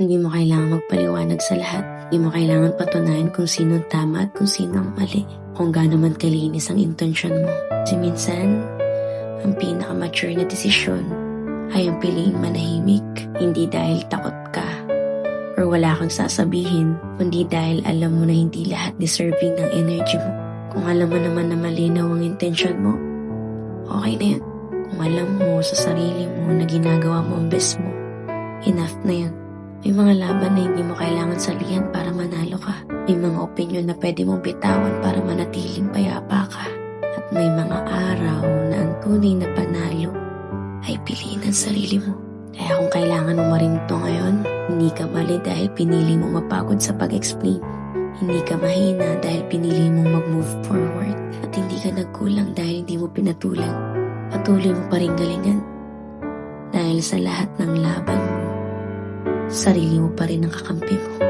Hindi mo kailangan magpaliwanag sa lahat. Hindi mo kailangan patunayan kung sino tama at kung sino ang mali. Kung gaano man kalinis ang intensyon mo. Kasi minsan, ang pinaka-mature na desisyon ay ang piliing manahimik. Hindi dahil takot ka or wala kang sasabihin, kundi dahil alam mo na hindi lahat deserving ng energy mo. Kung alam mo naman na malinaw ang intensyon mo, okay na yun. Kung alam mo sa sarili mo na ginagawa mo ang best mo, enough na yun. May mga laban na hindi mo kailangan salihan para manalo ka. May mga opinyon na pwede mong bitawan para manatiling payapa ka. At may mga araw na ang tunay na panalo ay piliin ang sarili mo. Kaya kung kailangan mo marinig to ngayon, hindi ka mali dahil pinili mo mapagod sa pag-explain. Hindi ka mahina dahil pinili mo mag-move forward. At hindi ka nagkulang dahil hindi mo pinatulan. Patuloy mo pa rin galingan. Dahil sa lahat ng laban mo, sarili mo pa rin ang kakampi mo.